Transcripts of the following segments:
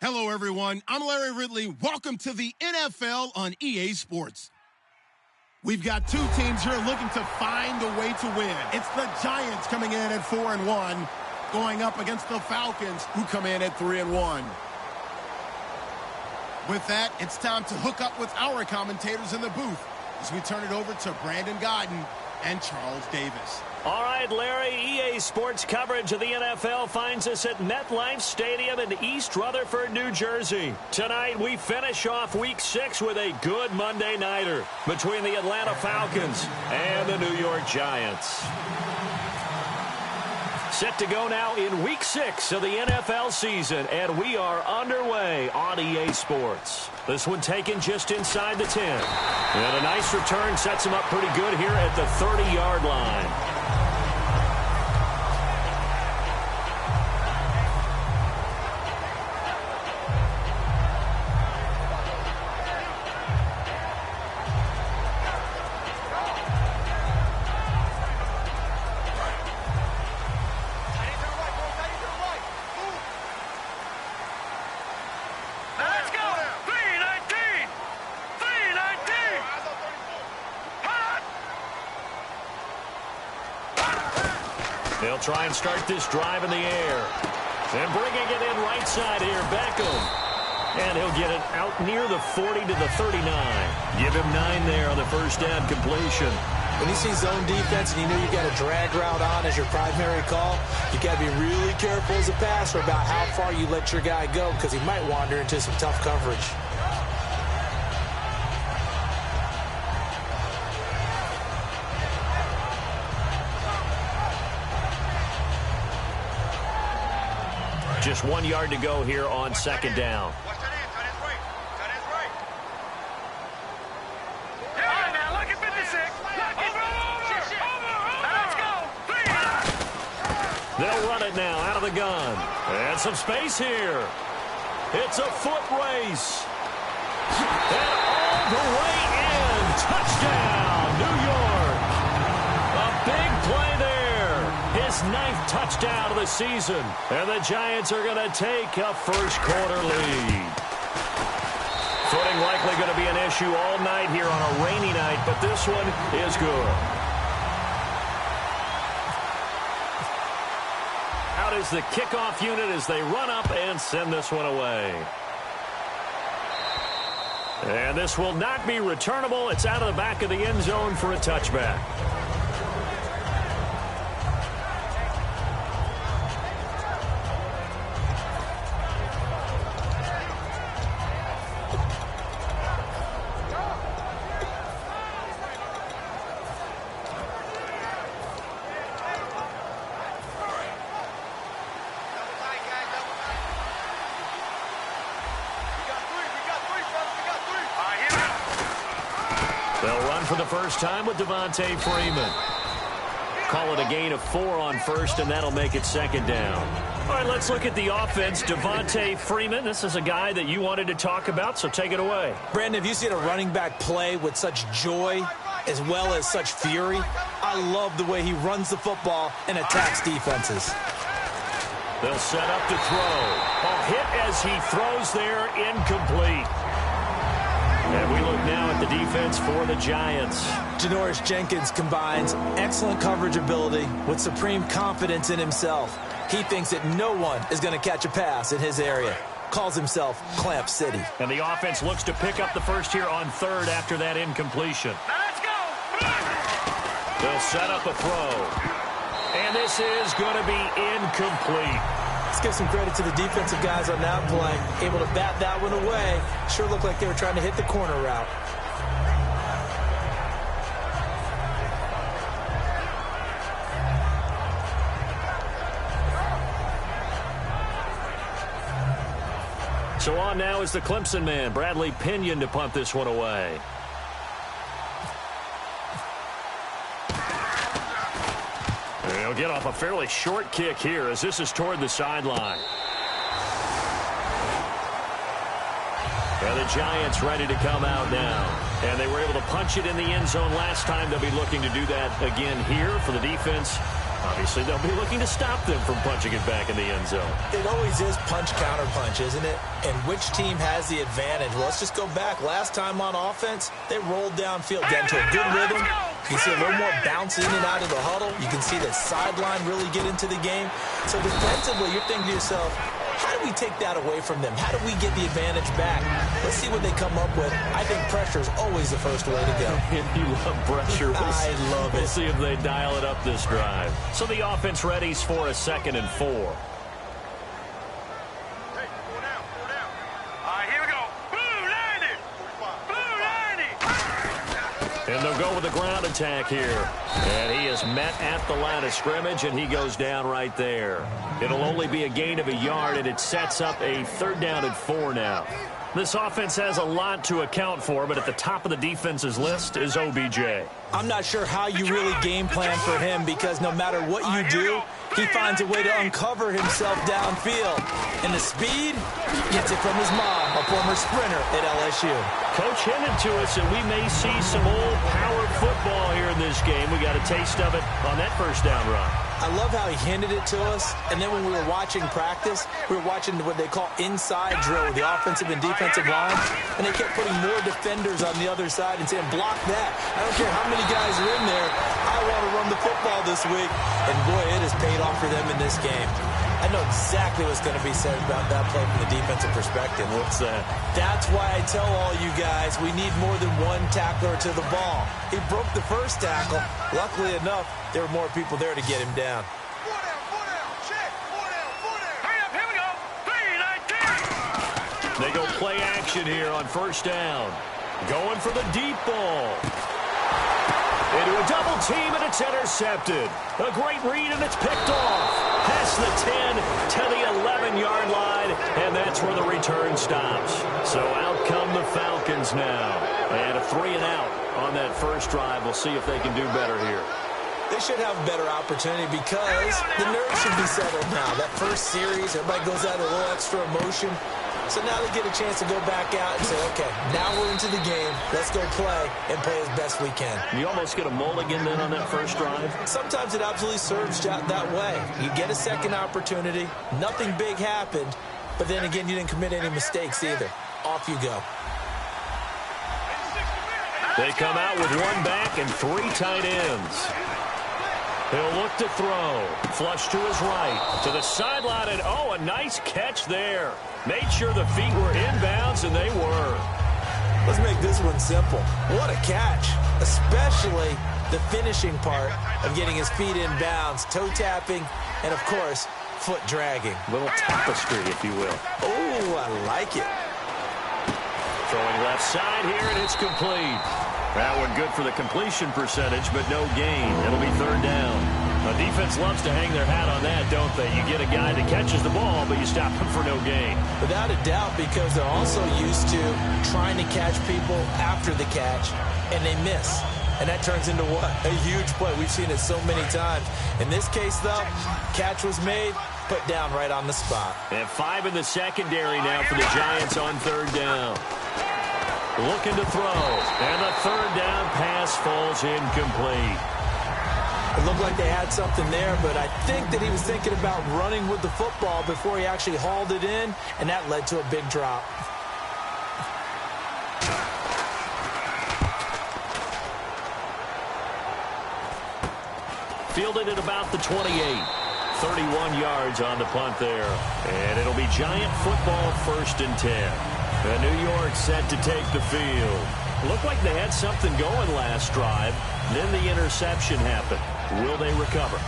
Hello, everyone. I'm Larry Ridley. Welcome to the NFL on EA Sports. We've got two teams here looking to find a way to win. It's the Giants coming in at 4-1, going up against the Falcons, who come in at 3-1. With that, it's time to hook up with our commentators in the booth as we turn it over to Brandon Godden and Charles Davis. All right, Larry, EA Sports coverage of the NFL finds us at MetLife Stadium in East Rutherford, New Jersey. Tonight, we finish off Week 6 with a good Monday nighter between the Atlanta Falcons and the New York Giants. Set to go now in Week 6 of the NFL season, and we are underway on EA Sports. This one taken just inside the 10. And a nice return sets him up pretty good here at the 30-yard line. They'll try and start this drive in the air. And bringing it in right side here, Beckham. And he'll get it out near the 40 to the 39. Give him 9 there on the first down completion. When you see zone defense and you know you got a drag route on as your primary call, you got to be really careful as a passer about how far you let your guy go because he might wander into some tough coverage. Just 1 yard to go here on second down. They'll run it now out of the gun. And some space here. It's a foot race. And all the way in. Touchdown, New York. A big play there. His 9th touchdown of the season. And the Giants are going to take a first-quarter lead. Footing likely going to be an issue all night here on a rainy night, but this one is good. Out is the kickoff unit as they run up and send this one away. And this will not be returnable. It's out of the back of the end zone for a touchback. They'll run for the first time with Devontae Freeman. Call it a gain of 4 on first, and that'll make it second down. All right, let's look at the offense. Devontae Freeman, this is a guy that you wanted to talk about, so take it away. Brandon, have you seen a running back play with such joy as well as such fury? I love the way he runs the football and attacks defenses. They'll set up to throw. A hit as he throws there, incomplete. And we look now at the defense for the Giants. Janoris Jenkins combines excellent coverage ability with supreme confidence in himself. He thinks that no one is going to catch a pass in his area. Calls himself Clamp City. And the offense looks to pick up the first here on third after that incompletion. Now let's go! They'll set up a throw. And this is going to be incomplete. Let's give some credit to the defensive guys on that play. Able to bat that one away. Sure looked like they were trying to hit the corner route. So on now is the Clemson man, Bradley Pinion, to punt this one away. He'll get off a fairly short kick here as this is toward the sideline. And the Giants ready to come out now. And they were able to punch it in the end zone last time. They'll be looking to do that again here for the defense Obviously, they'll be looking to stop them from punching it back in the end zone. It always is punch-counter-punch, isn't it? And which team has the advantage? Well, let's just go back. Last time on offense, they rolled downfield, got into a good rhythm. You can see a little more bounce in and out of the huddle. You can see that sideline really get into the game. So defensively, you're thinking to yourself, how do we take that away from them? How do we get the advantage back? Let's see what they come up with. I think pressure is always the first way to go. You love pressure. I love it. We'll see if they dial it up this drive. So the offense readies for a 2nd and 4. And they'll go with the ground attack here. And he is met at the line of scrimmage, and he goes down right there. It'll only be a gain of a yard, and it sets up a 3rd down and 4 now. This offense has a lot to account for, but at the top of the defense's list is OBJ. I'm not sure how you really game plan for him because no matter what you do, he finds a way to uncover himself downfield. And the speed gets it from his mom, a former sprinter at LSU. Coach hinted to us that we may see some old power football here in this game. We got a taste of it on that 1st down run. I love how he hinted it to us, and then when we were watching practice, we were watching what they call inside drill, the offensive and defensive line, and they kept putting more defenders on the other side and saying, block that. I don't care how many guys are in there. I want to run the football this week. And, boy, it has paid off for them in this game. I know exactly what's going to be said about that play from the defensive perspective. What's that? That's why I tell all you guys we need more than one tackler to the ball. He broke the first tackle. Luckily enough, there were more people there to get him down. They go play action here on 1st down. Going for the deep ball. Into a double team, and it's intercepted. A great read, and it's picked off. Past the 10 to the 11-yard line, and that's where the return stops. So out come the Falcons now. And a 3 and out on that first drive. We'll see if they can do better here. They should have a better opportunity because the nerves should be settled now. That first series, everybody goes out a little extra emotion. So now they get a chance to go back out and say, okay, now we're into the game. Let's go play and play as best we can. You almost get a mulligan then on that first drive? Sometimes it absolutely serves that way. You get a second opportunity. Nothing big happened. But then again, you didn't commit any mistakes either. Off you go. They come out with 1 back and 3 tight ends. He'll look to throw. Flush to his right. To the sideline, and oh, a nice catch there. Made sure the feet were inbounds, and they were. Let's make this one simple. What a catch, especially the finishing part of getting his feet in bounds, toe tapping, and, of course, foot dragging. Little tapestry, if you will. Oh, I like it. Throwing left side here, and it's complete. That one good for the completion percentage, but no gain. It'll be 3rd down. The defense loves to hang their hat on that, don't they? You get a guy that catches the ball, but you stop him for no gain. Without a doubt, because they're also used to trying to catch people after the catch, and they miss. And that turns into what? A huge play. We've seen it so many times. In this case, though, catch was made, put down right on the spot. And 5 in the secondary now for the Giants on 3rd down. Looking to throw. And the 3rd down pass falls incomplete. It looked like they had something there, but I think that he was thinking about running with the football before he actually hauled it in, and that led to a big drop. Fielded at about the 28. 31 yards on the punt there. And it'll be Giant football 1st and 10. And New York set to take the field. Looked like they had something going last drive. Then the interception happened. Will they recover?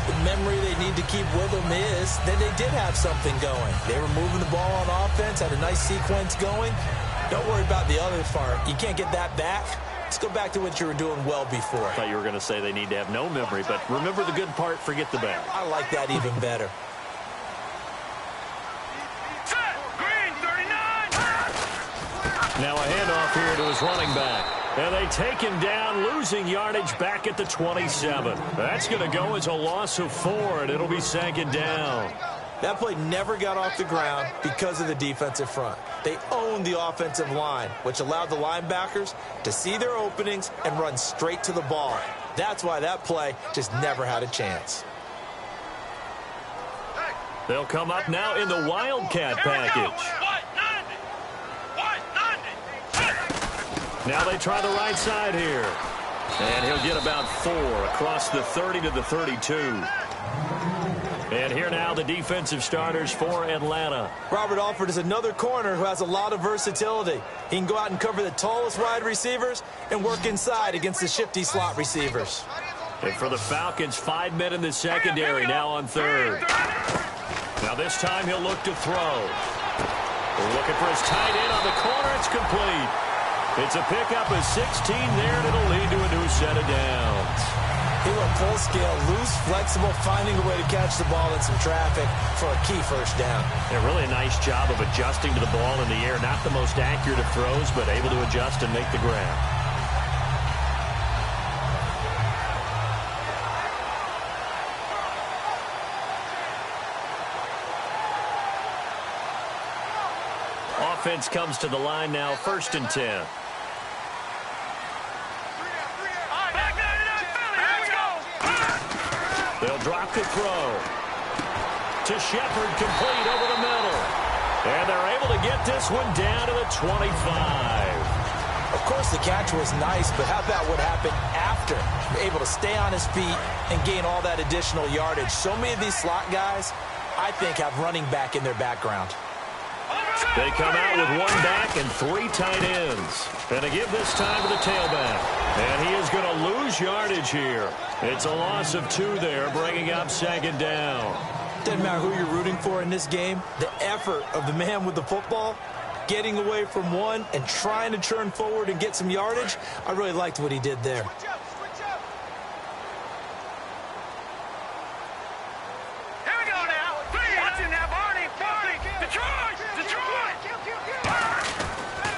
The memory they need to keep with them is that they did have something going. They were moving the ball on offense, had a nice sequence going. Don't worry about the other part. You can't get that back. Let's go back to what you were doing well before. I thought you were going to say they need to have no memory, but remember the good part, forget the bad. I like that even better. Now a handoff here to his running back. And they take him down, losing yardage back at the 27. That's going to go as a loss of 4, and it'll be 2nd down. That play never got off the ground because of the defensive front. They owned the offensive line, which allowed the linebackers to see their openings and run straight to the ball. That's why that play just never had a chance. They'll come up now in the Wildcat package. Now they try the right side here. And he'll get about 4 across the 30 to the 32. And here now the defensive starters for Atlanta. Robert Alford is another corner who has a lot of versatility. He can go out and cover the tallest wide receivers and work inside against the shifty slot receivers. And for the Falcons, 5 men in the secondary now on third. Now this time he'll look to throw. Looking for his tight end on the corner. It's complete. It's a pickup of 16 there, and it'll lead to a new set of downs. He went full scale, loose, flexible, finding a way to catch the ball in some traffic for a key first down. Yeah, really a nice job of adjusting to the ball in the air. Not the most accurate of throws, but able to adjust and make the grab. Offense comes to the line now, 1st and 10. They'll drop the throw. To Shepard, complete over the middle. And they're able to get this one down to the 25. Of course, the catch was nice, but how about what happened after? Able to stay on his feet and gain all that additional yardage. So many of these slot guys, I think, have running back in their background. They come out with 1 back and 3 tight ends. And they give this time to the tailback. And he is going to lose yardage here. It's a loss of 2 there, bringing up 2nd down. Doesn't matter who you're rooting for in this game. The effort of the man with the football, getting away from one and trying to turn forward and get some yardage, I really liked what he did there.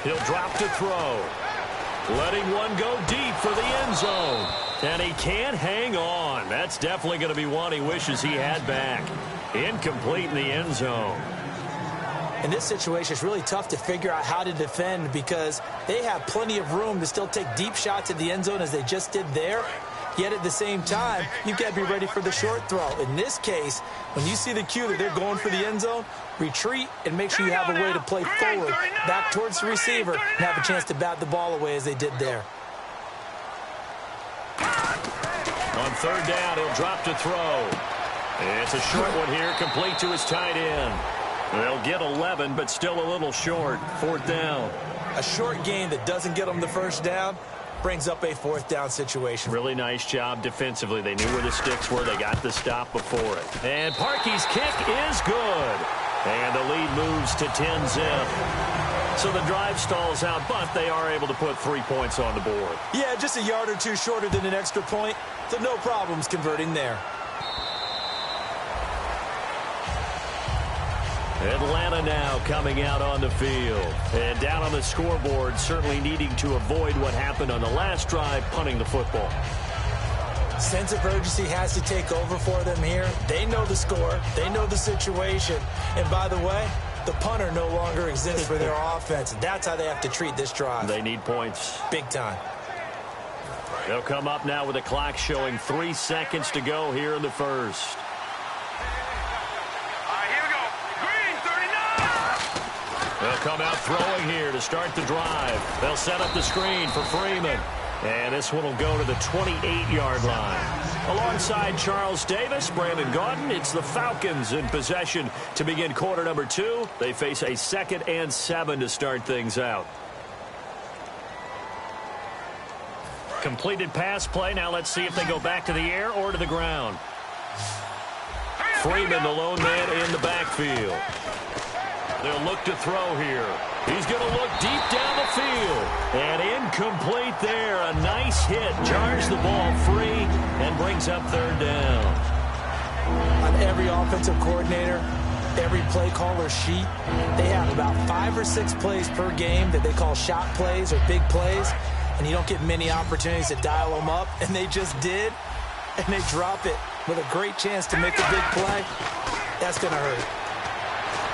He'll drop to throw. Letting one go deep for the end zone. And he can't hang on. That's definitely going to be one he wishes he had back. Incomplete in the end zone. In this situation, it's really tough to figure out how to defend because they have plenty of room to still take deep shots at the end zone as they just did there. Yet at the same time, you've got to be ready for the short throw. In this case, when you see the cue that they're going for the end zone, retreat and make sure you have a way to play forward, back towards the receiver, and have a chance to bat the ball away as they did there. On 3rd down, he'll drop to throw. It's a short one here, complete to his tight end. They'll get 11, but still a little short. 4th down. A short gain that doesn't get them the first down brings up a 4th down situation. Really nice job defensively. They knew where the sticks were. They got the stop before it. And Parkey's kick is good. And the lead moves to 10-zip. So the drive stalls out, but they are able to put 3 points on the board. Yeah, just a yard or 2 shorter than an extra point, so no problems converting there. Atlanta now coming out on the field. And down on the scoreboard, certainly needing to avoid what happened on the last drive, punting the football. Sense of urgency has to take over for them here. They know the score. They know the situation. And by the way, the punter no longer exists for their offense. That's how they have to treat this drive. They need points. Big time. They'll come up now with a clock showing 3 seconds to go here in the first. They'll come out throwing here to start the drive. They'll set up the screen for Freeman. And this one will go to the 28-yard line. Alongside Charles Davis, Brandon Gaudin, it's the Falcons in possession to begin quarter number 2. They face a 2nd and 7 to start things out. Completed pass play. Now let's see if they go back to the air or to the ground. Freeman, the lone man in the backfield. They'll look to throw here. He's going to look deep down the field. And incomplete there. A nice hit. Jars the ball free and brings up 3rd down. On every offensive coordinator, every play caller sheet, they have about 5 or 6 plays per game that they call shot plays or big plays. And you don't get many opportunities to dial them up. And they just did. And they drop it with a great chance to make a big play. That's going to hurt.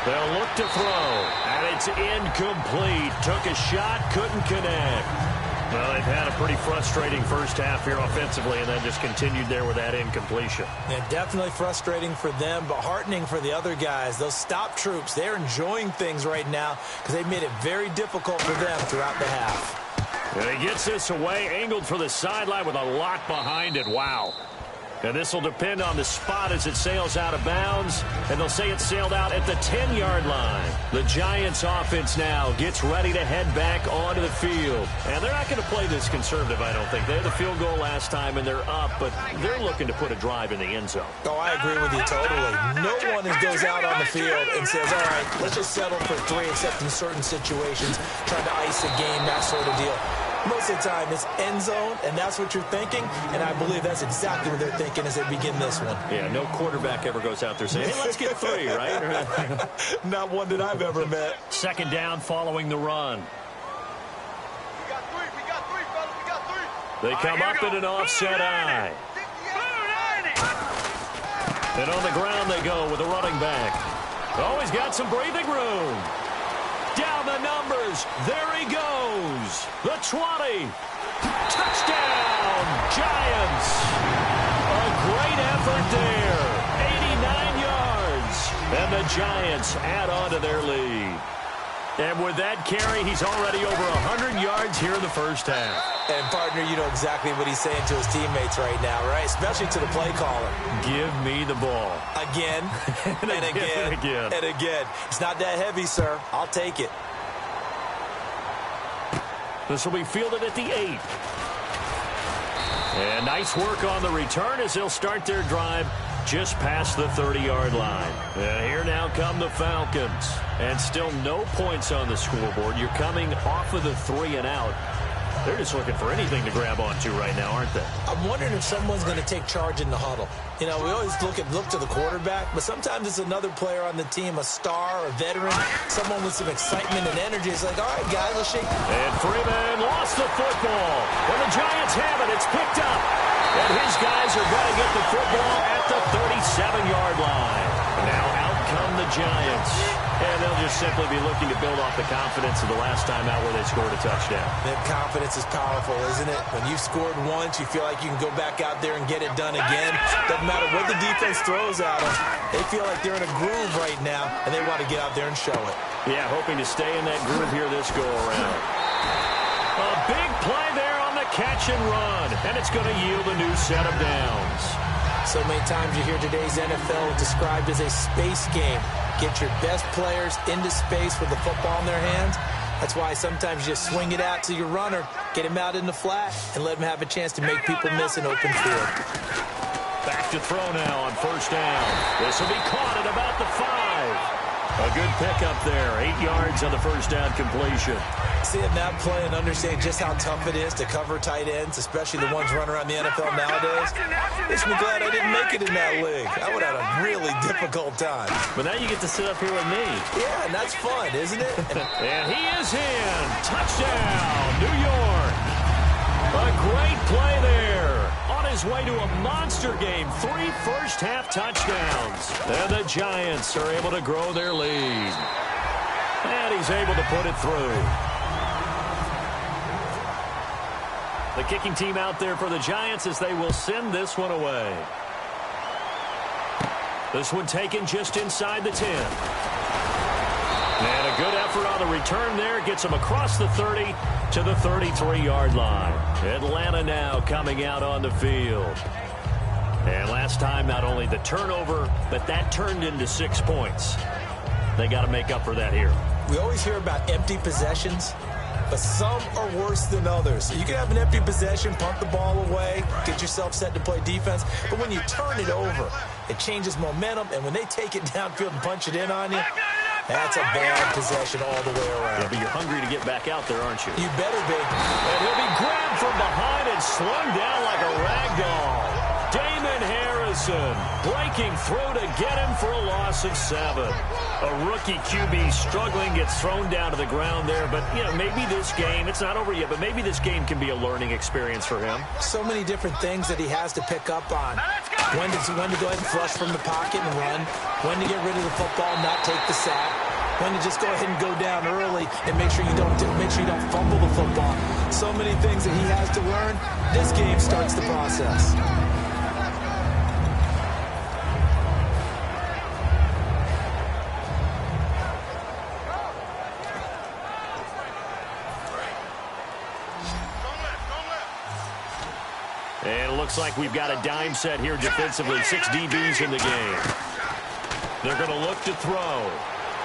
They'll look to throw, and it's incomplete. Took a shot, couldn't connect. Well, they've had a pretty frustrating first half here offensively and then just continued there with that incompletion. Yeah, definitely frustrating for them, but heartening for the other guys. Those stop troops, they're enjoying things right now because they made it very difficult for them throughout the half. And he gets this away, angled for the sideline with a lot behind it. Wow. And this will depend on the spot as it sails out of bounds. And they'll say it sailed out at the 10-yard line. The Giants offense now gets ready to head back onto the field. And they're not going to play this conservative, I don't think. They had the field goal last time, and they're up. But they're looking to put a drive in the end zone. Oh, I agree with you totally. No one goes out on the field and says, all right, let's just settle for 3, except in certain situations, trying to ice a game, that sort of deal. Most of the time, it's end zone, and that's what you're thinking, and I believe that's exactly what they're thinking as they begin this one. Yeah, no quarterback ever goes out there saying, hey, let's get 3, right? Not one that I've ever met. Second down following the run. We got 3, fellas, we got 3. They come up in an offset eye. And on the ground they go with a running back. Oh, he's got some breathing room. Down the numbers. There he goes. The 20. Touchdown, Giants. A great effort there. 89 yards. And the Giants add on to their lead. And with that carry, he's already over 100 yards here in the first half. And, partner, you know exactly what he's saying to his teammates right now, right? Especially to the play caller. Give me the ball. Again, and again, and again. It's not that heavy, sir. I'll take it. This will be fielded at the 8. And nice work on the return as they'll start their drive just past the 30-yard line. And here now come the Falcons. And still no points on the scoreboard. You're coming off of the 3 and out. They're just looking for anything to grab onto right now, aren't they? I'm wondering if someone's going to take charge in the huddle. You know, we always look to the quarterback, but sometimes it's another player on the team, a star, a veteran, someone with some excitement and energy. It's like, all right, guys, let's shake. And Freeman lost the football. And the Giants have it. It's picked up. And his guys are going to get the football at the 37-yard line. Now out come the Giants. And they'll just simply be looking to build off the confidence of the last time out where they scored a touchdown. That confidence is powerful, isn't it? When you've scored once, you feel like you can go back out there and get it done again. Doesn't matter what the defense throws at them. They feel like they're in a groove right now, and they want to get out there and show it. Yeah, hoping to stay in that groove here this go-around. A big play there on the catch and run, and it's going to yield a new set of downs. So many times you hear today's NFL described as a space game. Get your best players into space with the football in their hands. That's why sometimes you just swing it out to your runner, get him out in the flat, and let him have a chance to make people miss an open field. Back to throw now on first down. This will be caught at about the 5. A good pickup there. 8 yards on the first down completion. Seeing that play and understanding just how tough it is to cover tight ends, especially the ones running around the NFL nowadays, makes me glad I didn't make it in that league. I would have had a really difficult time. But now you get to sit up here with me. Yeah, and that's fun, isn't it? And he is in. Touchdown, New York. A great play there. On his way to a monster game. 3 first-half touchdowns. And the Giants are able to grow their lead. And he's able to put it through. The kicking team out there for the Giants as they will send this one away. This one taken just inside the 10. And a good effort on the return there. Gets him across the 30 to the 33-yard line. Atlanta now coming out on the field. And last time, not only the turnover, but that turned into 6 points. They got to make up for that here. We always hear about empty possessions, but some are worse than others. So you can have an empty possession, punt the ball away, get yourself set to play defense. But when you turn it over, it changes momentum. And when they take it downfield and punch it in on you, that's a bad possession all the way around. Yeah, but you're hungry to get back out there, aren't you? You better be. And he'll be grabbed from behind and slung down like a rag doll. Damon Harrison breaking through to get him for a loss of 7. A rookie QB struggling, gets thrown down to the ground there. But, you know, maybe this game, it's not over yet, but maybe this game can be a learning experience for him. So many different things that he has to pick up on. When to go ahead and flush from the pocket and run. When to get rid of the football and not take the sack. when to just go ahead and go down early and make sure you don't fumble the football. So many things that he has to learn. This game starts the process. And it looks like we've got a dime set here defensively. 6 DBs in the game. They're going to look to throw.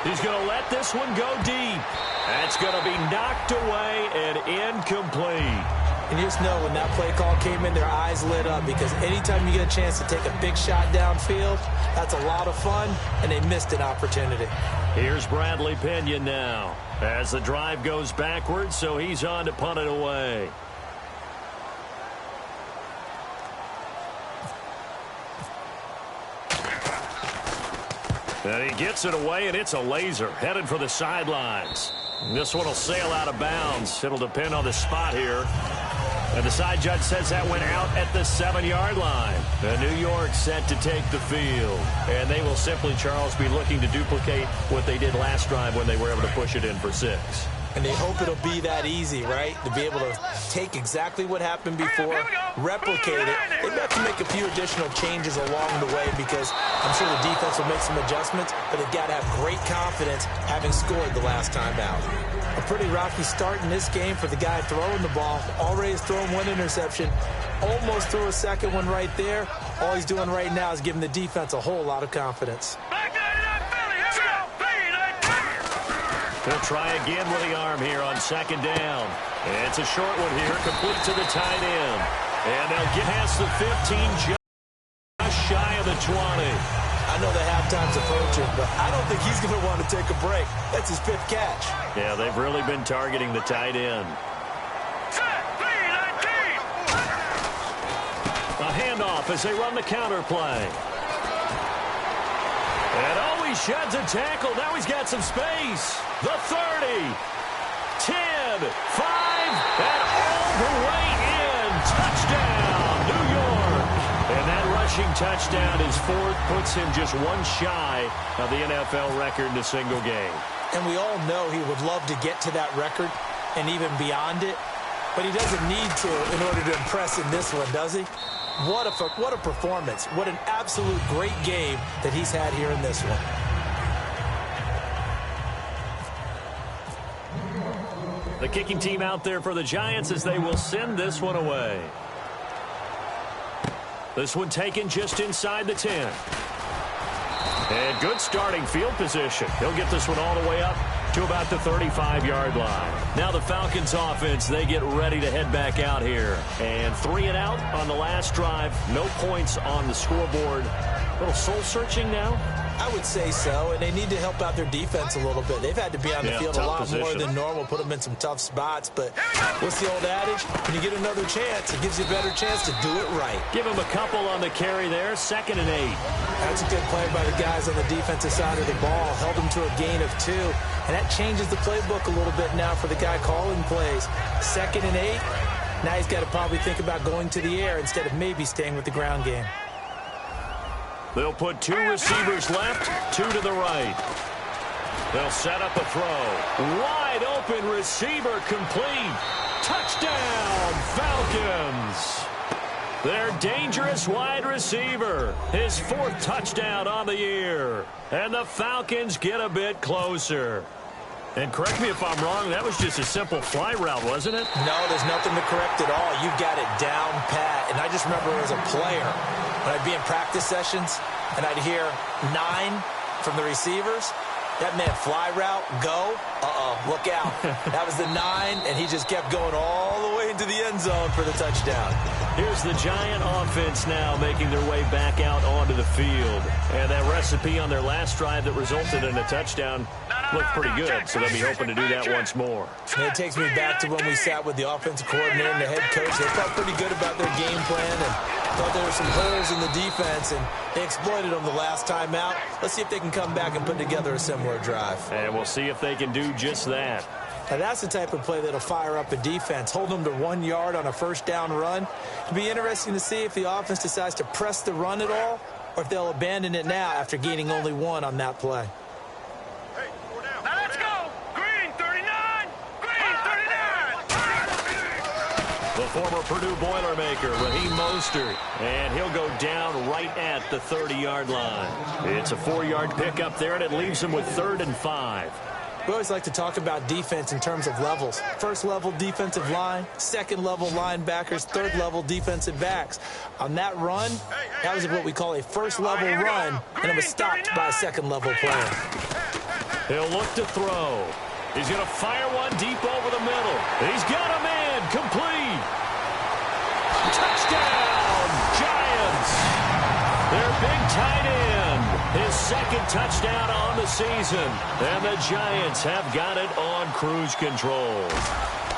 He's going to let this one go deep. That's going to be knocked away and incomplete. And you just know when that play call came in, their eyes lit up, because anytime you get a chance to take a big shot downfield, that's a lot of fun, and they missed an opportunity. Here's Bradley Pinion now as the drive goes backwards, so he's on to punt it away. And he gets it away, and it's a laser headed for the sidelines. This one will sail out of bounds. It'll depend on the spot here. And the side judge says that went out at the 7-yard line. And New York set to take the field. And they will simply, Charles, be looking to duplicate what they did last drive when they were able to push it in for 6. And they hope it'll be that easy, right? To be able to take exactly what happened before, replicate it. They have to make a few additional changes along the way, because I'm sure the defense will make some adjustments, but they've got to have great confidence having scored the last time out. A pretty rocky start in this game for the guy throwing the ball. Already has thrown 1 interception. Almost threw a second one right there. All he's doing right now is giving the defense a whole lot of confidence. They'll try again with the arm here on 2nd down. It's a short one here, complete to the tight end. And they'll get past the 15, just shy of the 20. I know the halftime's approaching, but I don't think he's going to want to take a break. That's his 5th catch. Yeah, they've really been targeting the tight end. A handoff as they run the counter play. And always sheds a tackle. Now he's got some space. The 30, 10, 5, and all the way in. Touchdown, New York. And that rushing touchdown is 4th, puts him just 1 shy of the NFL record in a single game. And we all know he would love to get to that record and even beyond it, but he doesn't need to in order to impress in this one, does he? What a performance. What an absolute great game that he's had here in this one. The kicking team out there for the Giants as they will send this one away. This one taken just inside the 10. And good starting field position. He'll get this one all the way up to about the 35-yard line. Now the Falcons offense, they get ready to head back out here. And 3 and out on the last drive. No points on the scoreboard. A little soul-searching now. I would say so, and they need to help out their defense a little bit. They've had to be on the field a lot more than normal, put them in some tough spots. But what's the old adage? When you get another chance, it gives you a better chance to do it right. Give him a couple on the carry there, 2nd and 8. That's a good play by the guys on the defensive side of the ball. Held them to a gain of 2, and that changes the playbook a little bit now for the guy calling plays. 2nd and 8, now he's got to probably think about going to the air instead of maybe staying with the ground game. They'll put 2 receivers left, 2 to the right. They'll set up a throw. Wide open receiver complete. Touchdown, Falcons. Their dangerous wide receiver. His 4th touchdown on the year. And the Falcons get a bit closer. And correct me if I'm wrong, that was just a simple fly route, wasn't it? No, there's nothing to correct at all. You got it down pat. And I just remember as a player, when I'd be in practice sessions and I'd hear 9 from the receivers, that meant fly route, go, look out. That was the 9, and he just kept going all the way into the end zone for the touchdown. Here's the Giant offense now making their way back out onto the field. And that recipe on their last drive that resulted in a touchdown looked pretty good, so they'll be hoping to do that once more. And it takes me back to when we sat with the offensive coordinator and the head coach. They felt pretty good about their game plan and thought there were some holes in the defense, and they exploited them the last time out. Let's see if they can come back and put together a similar drive. And we'll see if they can do just that. Now that's the type of play that'll fire up a defense. Hold them to 1 yard on a 1st down run. It'll be interesting to see if the offense decides to press the run at all, or if they'll abandon it now after gaining only 1 on that play. Hey, 4 down. former Purdue Boilermaker, Raheem Mostert. And he'll go down right at the 30-yard line. It's a 4-yard pickup there, and it leaves him with 3rd and 5. We always like to talk about defense in terms of levels. First-level defensive line, second-level linebackers, third-level defensive backs. On that run, that was what we call a first-level run, and it was stopped by a second-level player. He'll look to throw. He's going to fire one deep over the middle. He's got a man complete. Touchdown, Giants. Their big tight end, his 2nd touchdown on the season. And the Giants have got it on cruise control.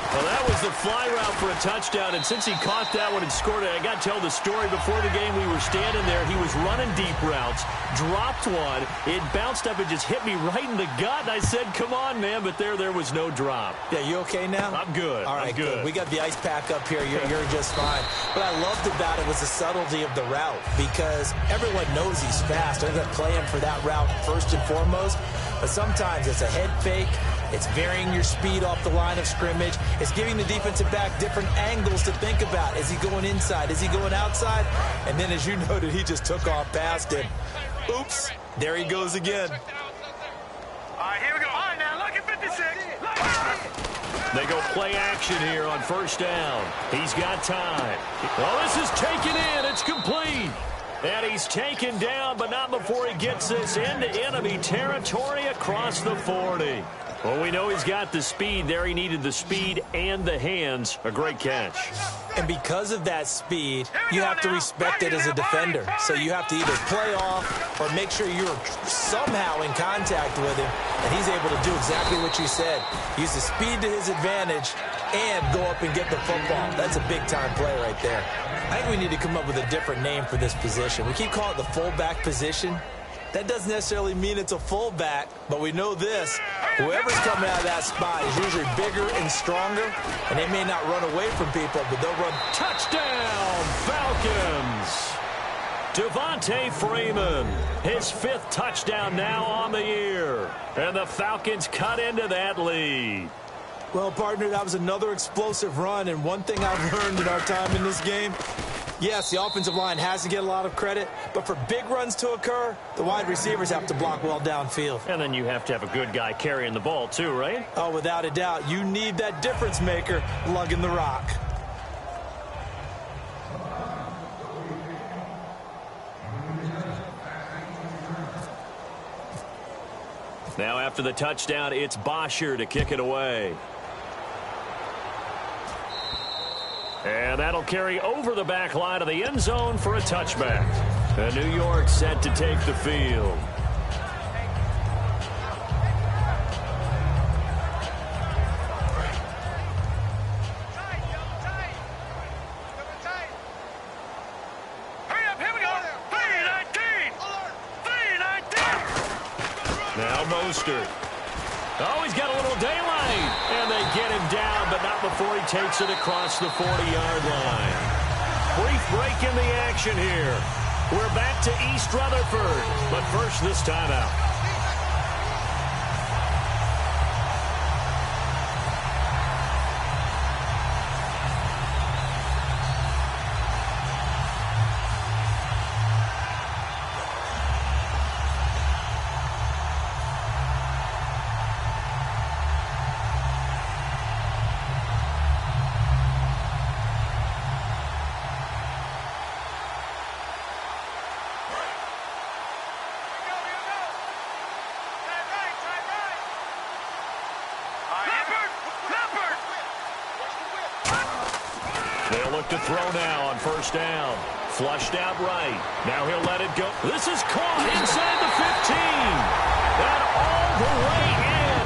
Well, that was the fly route for a touchdown, and since he caught that one and scored it, I got to tell the story. Before the game, we were standing there. He was running deep routes, dropped one. It bounced up and just hit me right in the gut, and I said, come on, man, but there was no drop. Yeah, you okay now? I'm good. All right, I'm good. We got the ice pack up here. You're just fine. What I loved about it was the subtlety of the route, because everyone knows he's fast. They're going to play him for that route first and foremost, but sometimes it's a head fake. It's varying your speed off the line of scrimmage. It's giving the defensive back different angles to think about. Is he going inside? Is he going outside? And then, as you noted, he just took off past him. Oops. There he goes again. All right, here we go. All right, now, look at 56. They go play action here on 1st down. He's got time. Oh, this is taken in. It's complete. And he's taken down, but not before he gets this into enemy territory across the 40. Well, we know he's got the speed there. He needed the speed and the hands. A great catch. And because of that speed, you have to respect it as a defender. So you have to either play off or make sure you're somehow in contact with him. And he's able to do exactly what you said. Use the speed to his advantage and go up and get the football. That's a big-time play right there. I think we need to come up with a different name for this position. We keep calling it the fullback position. That doesn't necessarily mean it's a fullback, but we know this. Whoever's coming out of that spot is usually bigger and stronger, and they may not run away from people, but they'll run. Touchdown, Falcons! Devontae Freeman, his 5th touchdown now on the year. And the Falcons cut into that lead. Well, partner, that was another explosive run, and one thing I've learned in our time in this game, yes, the offensive line has to get a lot of credit, but for big runs to occur, the wide receivers have to block well downfield. And then you have to have a good guy carrying the ball too, right? Oh, without a doubt. You need that difference maker lugging the rock. Now after the touchdown, it's Bosher to kick it away. And that'll carry over the back line of the end zone for a touchback. And New York set to take the field. Now Mostert. Oh, he's got a little daylight. And they get him down, but not before he takes it across the 40-yard line. Brief break in the action here. We're back to East Rutherford, but first this timeout. They'll look to throw now on 1st down. Flushed out right. Now he'll let it go. This is caught inside the 15. And all the way in.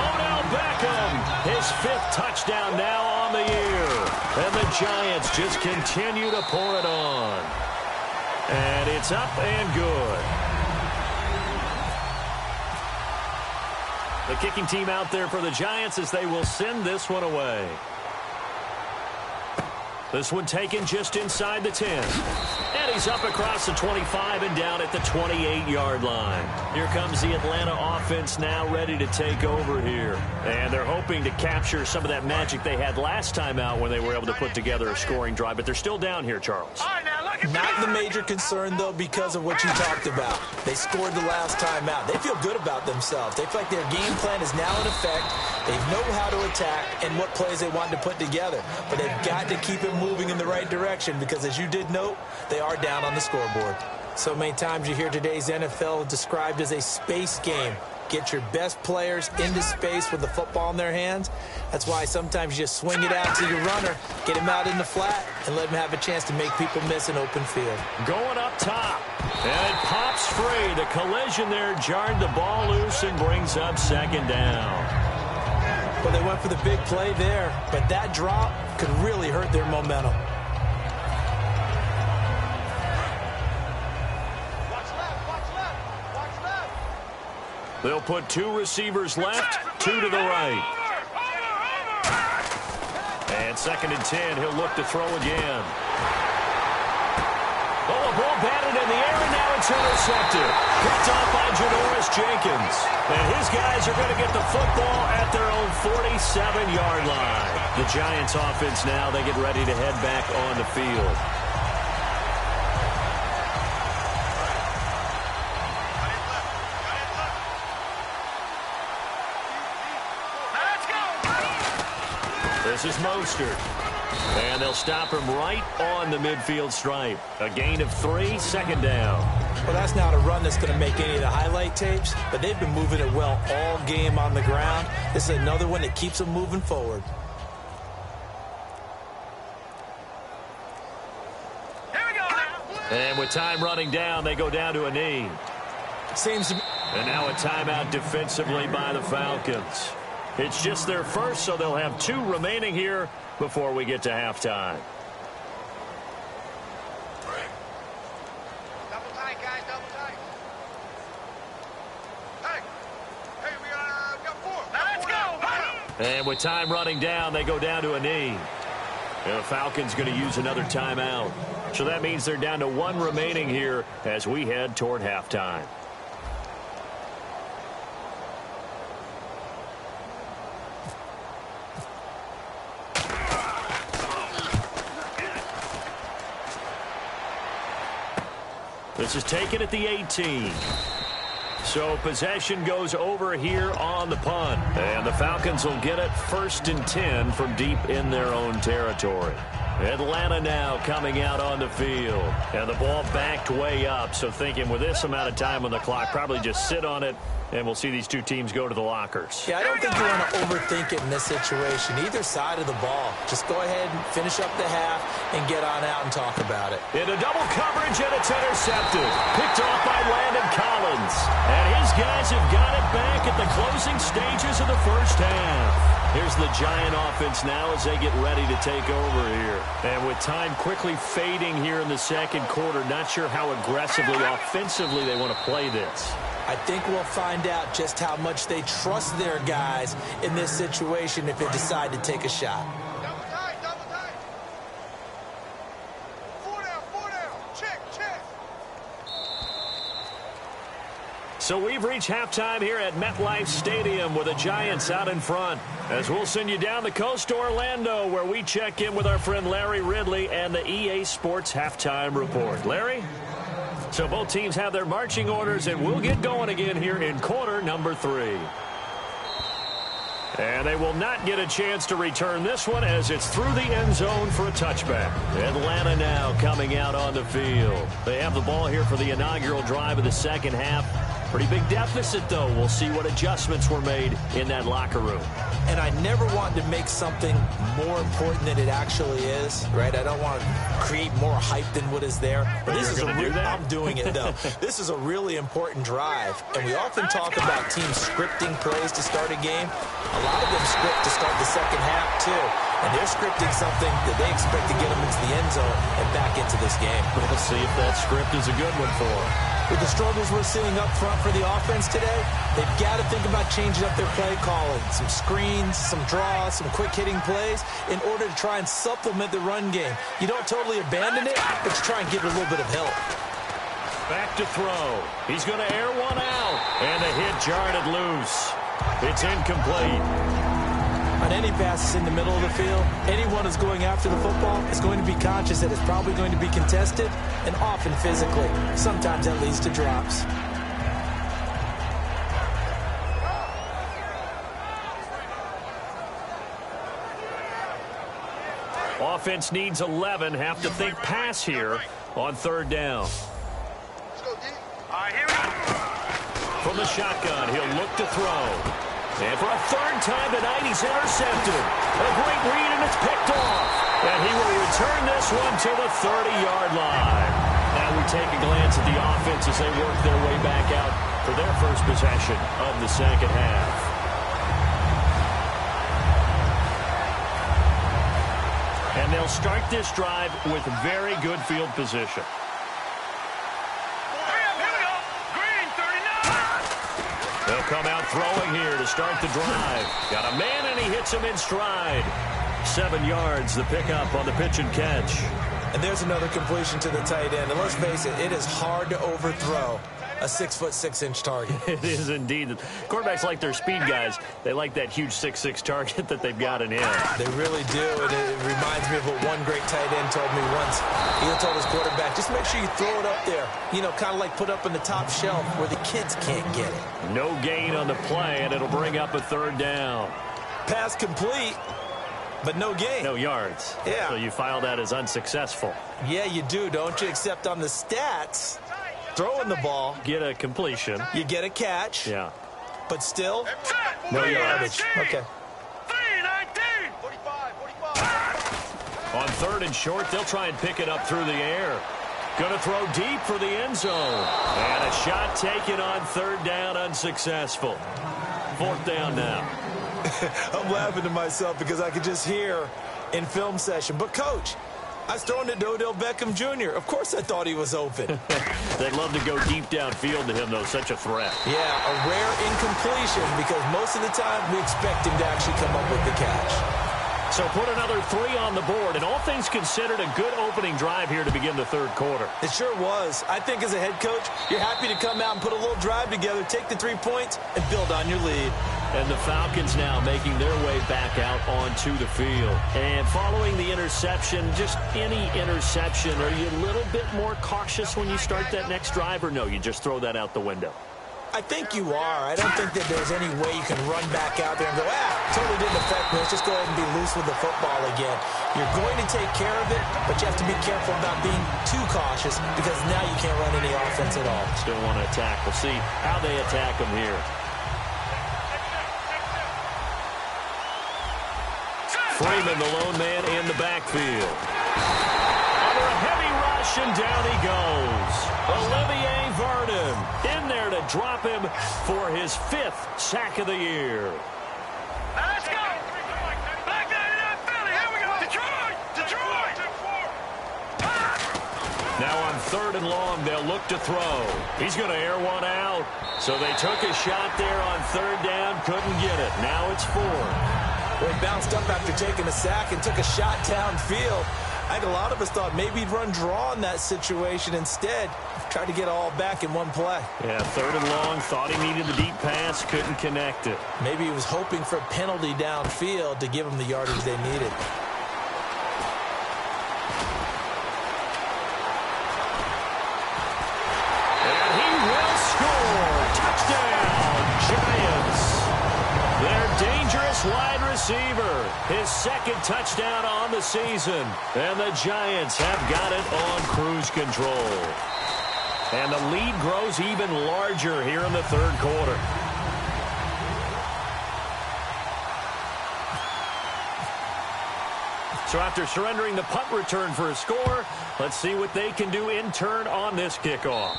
Odell Beckham, his 5th touchdown now on the year. And the Giants just continue to pour it on. And it's up and good. The kicking team out there for the Giants as they will send this one away. This one taken just inside the 10. And he's up across the 25 and down at the 28-yard line. Here comes the Atlanta offense now ready to take over here. And they're hoping to capture some of that magic they had last time out when they were able to put together a scoring drive. But they're still down here, Charles. Not the major concern, though, because of what you talked about. They scored the last time out. They feel good about themselves. They feel like their game plan is now in effect. They know how to attack and what plays they want to put together. But they've got to keep it moving in the right direction because, as you did note, they are down on the scoreboard. So many times you hear today's NFL described as a space game. Get your best players into space with the football in their hands. That's why sometimes you just swing it out to your runner, get him out in the flat, and let him have a chance to make people miss an open field. Going up top, and it pops free. The collision there jarred the ball loose and brings up second down. Well, they went for the big play there, but that drop could really hurt their momentum. They'll put two receivers left, two to the right. And 2nd and 10, he'll look to throw again. Oh, a ball batted in the air, and now it's intercepted. Picked off by Janoris Jenkins. And his guys are going to get the football at their own 47-yard line. The Giants offense now, they get ready to head back on the field. This is Mostert. And they'll stop him right on the midfield stripe. A gain of 3, 2nd down. Well, that's not a run that's going to make any of the highlight tapes, but they've been moving it well all game on the ground. This is another one that keeps them moving forward. Here we go now. And with time running down, they go down to a knee. Seems to be. And now a timeout defensively by the Falcons. It's just their first, so they'll have 2 remaining here before we get to halftime. Double tight, guys, double tight. Hey, we got 4. Let's go. And with time running down, they go down to a knee. And the Falcons going to use another timeout. So that means they're down to 1 remaining here as we head toward halftime. This is taken at the 18. So possession goes over here on the punt. And the Falcons will get it 1st and 10 from deep in their own territory. Atlanta now coming out on the field. And the ball backed way up. So thinking with this amount of time on the clock, probably just sit on it. And we'll see these two teams go to the lockers. Yeah, I don't think you want to overthink it in this situation. Either side of the ball. Just go ahead and finish up the half and get on out and talk about it. Into double coverage, and it's intercepted. Picked off by Landon Collins. And his guys have got it back at the closing stages of the first half. Here's the Giant offense now as they get ready to take over here. And with time quickly fading here in the second quarter, not sure how aggressively, offensively they want to play this. I think we'll find out just how much they trust their guys in this situation if they decide to take a shot. Double tight, double tight. 4 down. Check. So we've reached halftime here at MetLife Stadium with the Giants out in front. As we'll send you down the coast to Orlando, where we check in with our friend Larry Ridley and the EA Sports Halftime Report. Larry? So both teams have their marching orders, and we'll get going again here in quarter number 3. And they will not get a chance to return this one as it's through the end zone for a touchback. Atlanta now coming out on the field. They have the ball here for the inaugural drive of the second half. Pretty big deficit, though. We'll see what adjustments were made in that locker room. And I never want to make something more important than it actually is, right? I don't want to create more hype than what is there. But this is I'm doing it, though. This is a really important drive. And we often talk about teams scripting plays to start a game. A lot of them script to start the second half, too. And they're scripting something that they expect to get them into the end zone and back into this game. We'll see if that script is a good one for them. With the struggles we're seeing up front for the offense today, they've got to think about changing up their play calling. Some screens, some draws, some quick-hitting plays in order to try and supplement the run game. You don't totally abandon it, but you try and give it a little bit of help. Back to throw. He's going to air one out. And the hit jarred it loose. It's incomplete. On any passes in the middle of the field, anyone who's going after the football is going to be conscious that it's probably going to be contested and often physically. Sometimes that leads to drops. Offense needs 11. Have to think pass here on third down. From the shotgun, he'll look to throw. And for a third time tonight, he's intercepted. A great read, and it's picked off. And he will return this one to the 30-yard line. Now we take a glance at the offense as they work their way back out for their first possession of the second half. And they'll start this drive with very good field position. They'll come out throwing here to start the drive. Got a man, and he hits him in stride. 7 yards, the pickup on the pitch and catch. And there's another completion to the tight end. And let's face it, it is hard to overthrow a 6'6" target. It is indeed. Quarterbacks like their speed guys. They like that huge 6'6" target that they've got in him. They really do, and it reminds me of what one great tight end told me once. He told his quarterback, just make sure you throw it up there. You know, kind of like put up in the top shelf where the kids can't get it. No gain on the play, and it'll bring up a third down. Pass complete, but no gain. No yards. Yeah. So you file that as unsuccessful. Yeah, you do, don't you? Except on the stats, throwing the ball. Get a completion. You get a catch. Yeah. But still, no yardage. Okay. 45. On third and short, they'll try and pick it up through the air. Going to throw deep for the end zone. And a shot taken on third down, unsuccessful. Fourth down now. I'm laughing to myself because I could just hear in film session. But, Coach, I was throwing it to Odell Beckham Jr. Of course I thought he was open. They'd love to go deep downfield to him, though. Such a threat. Yeah, a rare incompletion because most of the time we expect him to actually come up with the catch. So put another 3 on the board, and all things considered, a good opening drive here to begin the third quarter. It sure was. I think as a head coach, you're happy to come out and put a little drive together, take the 3 points, and build on your lead. And the Falcons now making their way back out onto the field. And following the interception, just any interception, are you a little bit more cautious when you start that next drive, or no, you just throw that out the window? I think you are. I don't think that there's any way you can run back out there and go, totally didn't affect me. Let's just go ahead and be loose with the football again. You're going to take care of it, but you have to be careful about being too cautious because now you can't run any offense at all. Still want to attack. We'll see how they attack them here. Freeman, the lone man in the backfield. Under a heavy rush, and down he goes. Olivier Vernon in there to drop him for his 5th sack of the year. Let's go. Back there in that Philly. Here we go. Detroit. Now on third and long, they'll look to throw. He's going to air one out. So they took a shot there on third down, couldn't get it. Now it's 4. Well, he bounced up after taking a sack and took a shot downfield. I think a lot of us thought maybe he'd run draw in that situation. Instead, tried to get it all back in one play. Yeah, third and long, thought he needed the deep pass, couldn't connect it. Maybe he was hoping for a penalty downfield to give him the yardage they needed. And he will score. Touchdown, Giants. Their dangerous wide receiver, his 2nd touchdown on the season. And the Giants have got it on cruise control. And the lead grows even larger here in the third quarter. So after surrendering the punt return for a score, let's see what they can do in turn on this kickoff.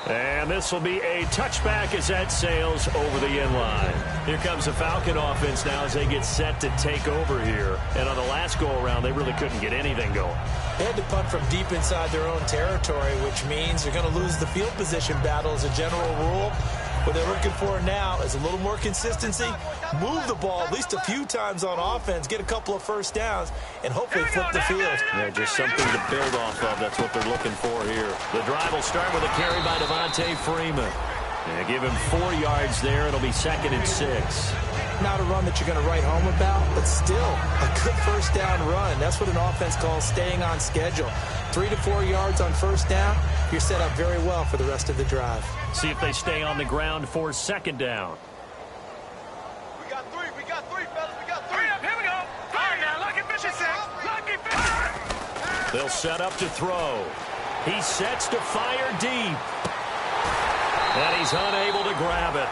And this will be a touchback as that sails over the end line. Here comes the Falcon offense now as they get set to take over here. And on the last go-around, they really couldn't get anything going. They had to punt from deep inside their own territory, which means they're going to lose the field position battle as a general rule. What they're looking for now is a little more consistency, move the ball at least a few times on offense, get a couple of first downs, and hopefully flip the field. Yeah, just something to build off of. That's what they're looking for here. The drive will start with a carry by Devontae Freeman. And give him 4 yards there. It'll be 2nd and 6. Not a run that you're going to write home about, but still a good first down run. That's what an offense calls staying on schedule. 3 to 4 yards on first down, you're set up very well for the rest of the drive. See if they stay on the ground for 2nd down. We got three, fellas, we got three. Here we go. Fire now, lucky 56. Lucky 56. They'll set up to throw. He sets to fire deep. And he's unable to grab it.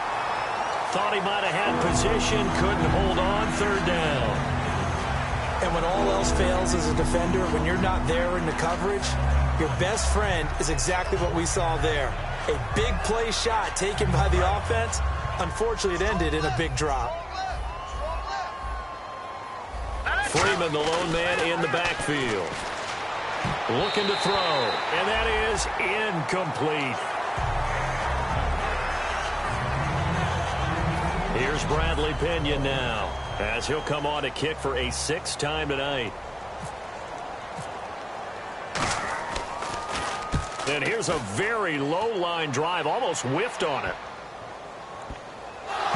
Thought he might have had position, couldn't hold on, 3rd down. And when all else fails as a defender, when you're not there in the coverage, your best friend is exactly what we saw there. A big play shot taken by the offense. Unfortunately, it ended in a big drop. Freeman, the lone man in the backfield. Looking to throw, and that is incomplete. Here's Bradley Pena now, as he'll come on to kick for a 6th time tonight. And here's a very low-line drive, almost whiffed on it.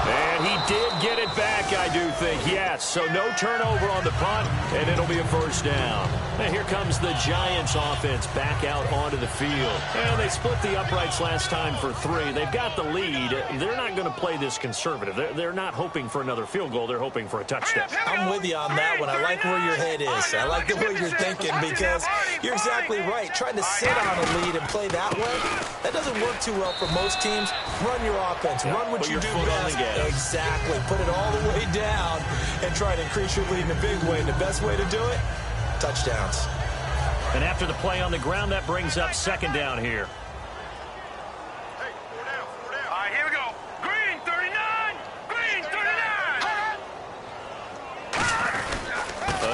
And he did get it back, I do think, yes. So no turnover on the punt, and it'll be a 1st down. And here comes the Giants offense back out onto the field. And they split the uprights last time for 3. They've got the lead. They're not going to play this conservative. They're not hoping for another field goal. They're hoping for a touchdown. I'm with you on that one. I like where your head is. I like the way you're thinking because you're exactly right. Trying to sit on a lead and play that way, that doesn't work too well for most teams. Run your offense. Run what you do best. Exactly. Put it all the way down and try to increase your lead in a big way. And the best way to do it, touchdowns. And after the play on the ground, that brings up 2nd down here. Hey, 4 down. All right, here we go. Green 39. Green 39.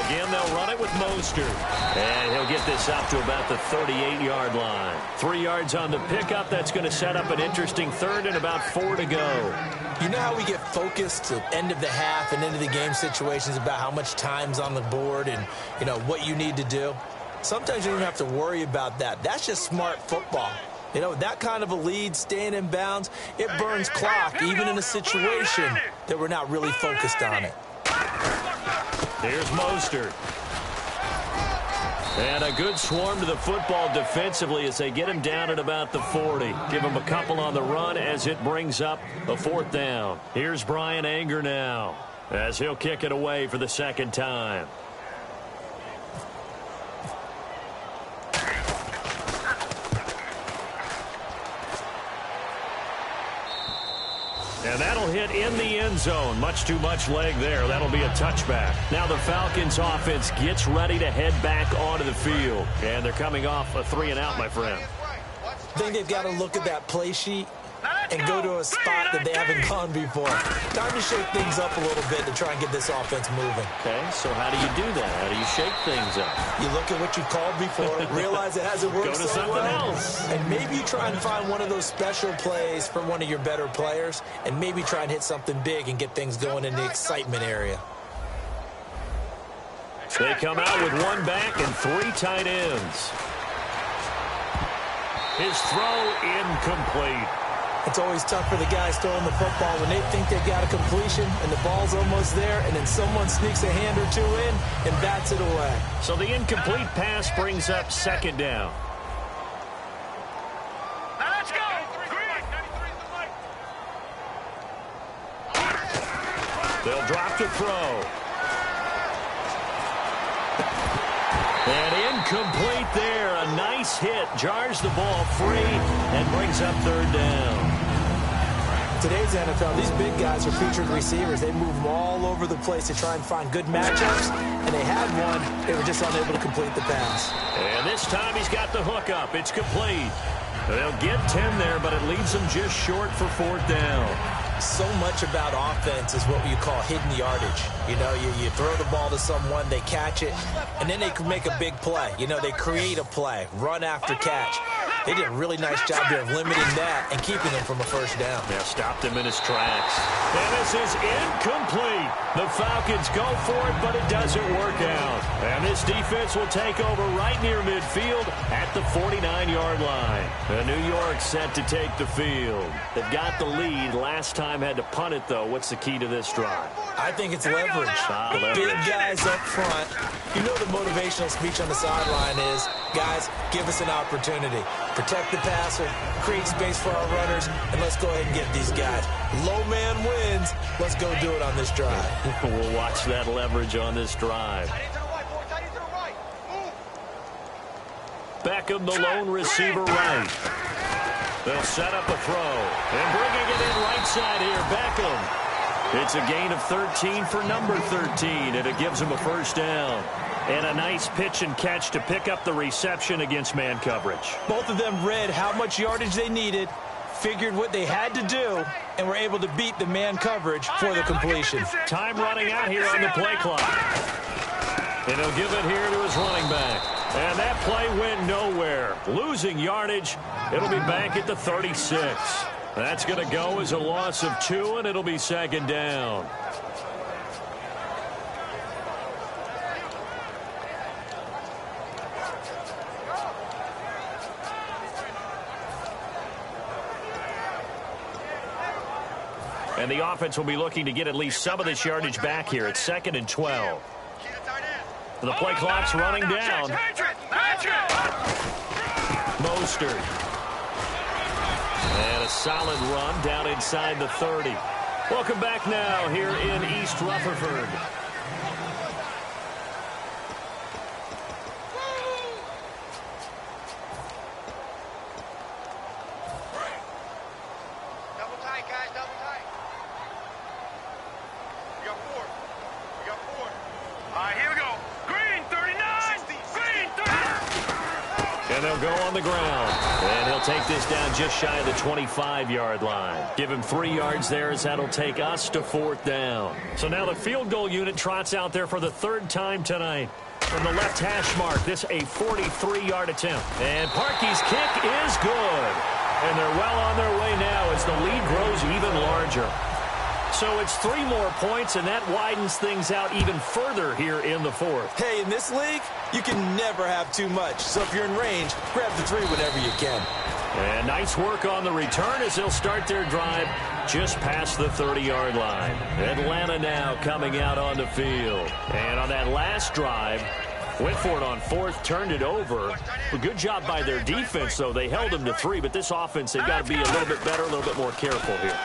Again, they'll run it with Mostert. And he'll get this up to about the 38-yard line. 3 yards on the pickup. That's going to set up an interesting 3rd and about 4 to go. You know how we get focused at end of the half and into the game situations about how much time's on the board and, you know, what you need to do? Sometimes you don't have to worry about that. That's just smart football. You know, that kind of a lead, staying in bounds, it burns clock, even in a situation that we're not really focused on it. Here's Mostert. And a good swarm to the football defensively as they get him down at about the 40. Give him a couple on the run as it brings up a 4th down. Here's Brian Anger now as he'll kick it away for the 2nd time. And that'll hit in the end zone. Much too much leg there. That'll be a touchback. Now the Falcons offense gets ready to head back onto the field. And they're coming off a 3-and-out, my friend. I think they've got to look at that play sheet and go to a spot that they haven't gone before. Time to shake things up a little bit to try and get this offense moving. Okay, so how do you do that? How do you shake things up? You look at what you've called before, realize it hasn't worked Go to so something well, else. and maybe you try and find one of those special plays for one of your better players, and maybe try and hit something big and get things going in the excitement area. They come out with 1 back and 3 tight ends. His throw incomplete. It's always tough for the guys throwing the football when they think they got a completion and the ball's almost there, and then someone sneaks a hand or 2 in and bats it away. So the incomplete pass brings up 2nd down. Now let's go. They'll drop to throw. And incomplete there. A nice hit. Jars the ball free and brings up 3rd down. Today's NFL, these big guys are featured receivers. They move them all over the place to try and find good matchups, and they had one. They were just unable to complete the pass. And this time he's got the hook up. It's complete. They'll get 10 there, but it leaves them just short for 4th down. So much about offense is what you call hidden yardage. You know, you throw the ball to someone, they catch it, and then they can make a big play. You know, they create a play, run after catch. They did a really nice job here of limiting that and keeping him from a first down. Yeah, stopped him in his tracks. And this is incomplete. The Falcons go for it, but it doesn't work out. And this defense will take over right near midfield at the 49-yard line. And New York set to take the field. They've got the lead. Last time had to punt it, though. What's the key to this drive? I think it's leverage. Big guys up front. You know the motivational speech on the sideline is, guys, give us an opportunity. Protect the passer, create space for our runners, and let's go ahead and get these guys. Low man wins. Let's go do it on this drive. We'll watch that leverage on this drive. Beckham, the lone receiver right. They'll set up a throw. And bringing it in right side here, Beckham. It's a gain of 13 for number 13, and it gives him a first down. And a nice pitch and catch to pick up the reception against man coverage. Both of them read how much yardage they needed, figured what they had to do, and were able to beat the man coverage for the completion. Time running out here on the play clock. And he'll give it here to his running back. And that play went nowhere. Losing yardage. It'll be back at the 36. That's going to go as a loss of 2, and it'll be second down. And the offense will be looking to get at least some of this yardage back here. It's 2nd and 12. The play clock's running down. Mostert. And a solid run down inside the 30. Welcome back now here in East Rutherford. Go on the ground. And he'll take this down just shy of the 25-yard line. Give him 3 yards there as that'll take us to 4th down. So now the field goal unit trots out there for the 3rd time tonight. From the left hash mark, this a 43-yard attempt. And Parkey's kick is good. And they're well on their way now as the lead grows even larger. So it's 3 more points, and that widens things out even further here in the 4th. Hey, in this league, you can never have too much. So if you're in range, grab the 3 whenever you can. And nice work on the return as they'll start their drive just past the 30-yard line. Atlanta now coming out on the field. And on that last drive, went for it on 4th, turned it over. A good job by their defense, though. They held them to 3, but this offense, they've got to be a little bit better, a little bit more careful here.